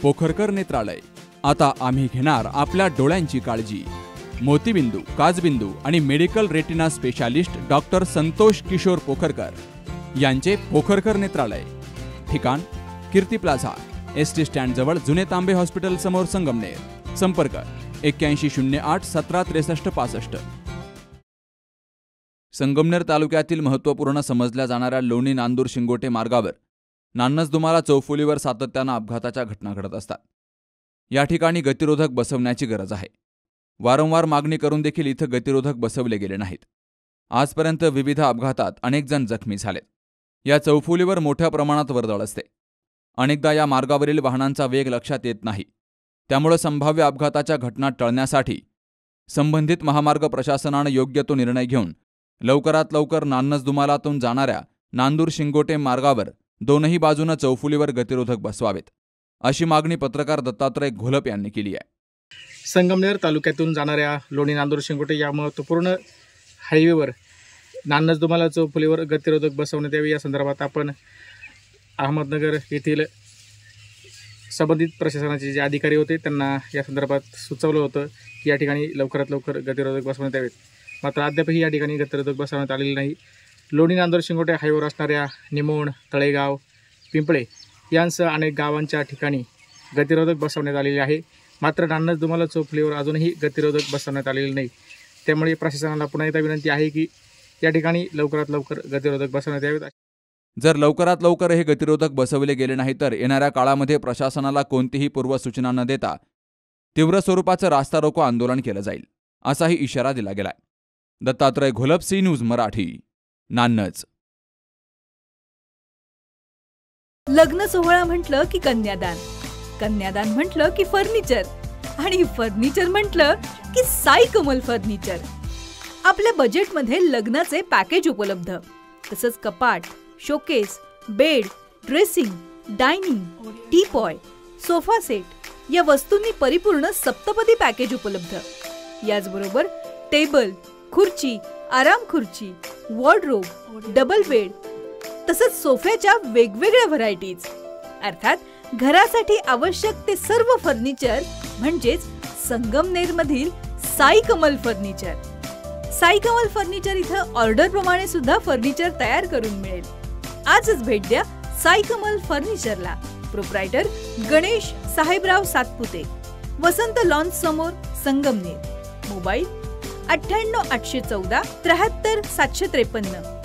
पोखरकर नेत्रालय। आता आम्ही घेणार आपल्या डोळ्यांची काळजी। मोतीबिंदू, काचबिंदू आणि medical retina specialist doctor Santosh Kishore Pokharkar यांचे पोखरकर नेत्रालय। ठिकाण कीर्ती प्लाझा, एसटी स्टँड जवळ, जुने तांबे हॉस्पिटल समोर, संगमनेर। संपर्क 8108 1763 65। संगमनेर तालुक्यातील महत्त्वपूर्ण समजल्या जाणाऱ्या लोणी नांदूर शिंगोटे मार्गावर नान्नज-दुमाला चौफुलीवर सातत्याने अपघाताच्या घटना घडत असतात। या ठिकाणी गतिरोधक बसवण्याची गरज आहे। वारंवार मागणी करून देखील इथं गतिरोधक बसवले गेले नाहीत। आजपर्यंत विविध अपघातात अनेक जण जखमी झालेत। या चौफुलीवर मोठ्या प्रमाणात वर्दळ असते। अनेकदा या मार्गावरील वाहनांचा वेग लक्षात येत नाही। त्यामुळे संभाव्य अपघाताच्या घटना टळण्यासाठी संबंधित महामार्ग प्रशासनाने योग्य तो निर्णय घेऊन लवकरात लवकर नान्नज-दुमालातून जाणाऱ्या नांदूर-शिंगोटे मार्गावर दोनही बाजूने चौफुलीवर गतिरोधक बसवावेत, अशी मागणी पत्रकार दत्तात्रय घोलप यांनी केली आहे। संगमनेर तालुक्यातून जाणाऱ्या लोणी नांदूर-शिंगोटे या महत्त्वपूर्ण हायवेवर नान्नज-दुमाला चौफुलीवर गतिरोधक बसवण्यात यावे या संदर्भात आपण अहमदनगर येथील संबंधित प्रशासनाचे जे अधिकारी होते त्यांना या संदर्भात सुचवलं होतं की या ठिकाणी लवकरात लवकर गतिरोधक बसवण्यात यावेत। मात्र अद्यापही या ठिकाणी गतिरोधक बसवण्यात आलेले नाही। लोणी नांदूर-शिंगोटे हायवेवर असणाऱ्या निमोण, तळेगाव, पिंपळे यांसह अनेक गावांच्या ठिकाणी गतिरोधक बसवण्यात आलेले आहे। मात्र नान्नज-दुमाला चौफुलीवर अजूनही गतिरोधक बसवण्यात आलेले नाही। त्यामुळे प्रशासनाला पुन्हा एकदा विनंती आहे की या ठिकाणी लवकरात लवकर गतिरोधक बसवण्यात यावेत। जर लवकरात लवकर हे गतिरोधक बसवले गेले नाही तर येणाऱ्या काळामध्ये प्रशासनाला कोणतीही पूर्वसूचना न देता तीव्र स्वरूपाचं रास्ता रोको आंदोलन केलं जाईल, असाही इशारा दिला गेलाय। Dattatray Gholap, C News Marathi, Nannaj. लग्न सोहळा म्हटलं की कन्यादान, कन्यादान म्हटलं की फर्निचर आणि फर्निचर म्हटलं की साई कमल फर्निचर। आपल्या बजेटमध्ये लग्नाचे पॅकेज उपलब्ध, तसंच कपाट, showcase, bed, dressing, dining, teapoy, sofa set या वस्तूंनी परिपूर्ण सप्तपदी पॅकेज उपलब्ध। याचबरोबर टेबल, खुर्ची, आराम खुर्ची, वॉर्डरोब, डबल बेड तसंच सोफ्याच्या वेगवेगळ्या व्हरायटीज, अर्थात घरासाठी आवश्यक ते सर्व फर्निचर म्हणजेच संगमनेरमधील साई कमल फर्निचर। साई कमल फर्निचर इथं ऑर्डर प्रमाणे सुद्धा फर्निचर तयार करून मिळेल। आजच भेट द्या साई कमल फर्निचरला। प्रोप्रायटर गणेश साहेबराव सातपुते, वसंत लॉन्स समोर, संगमनेर। मोबाईल 98 814 73 753।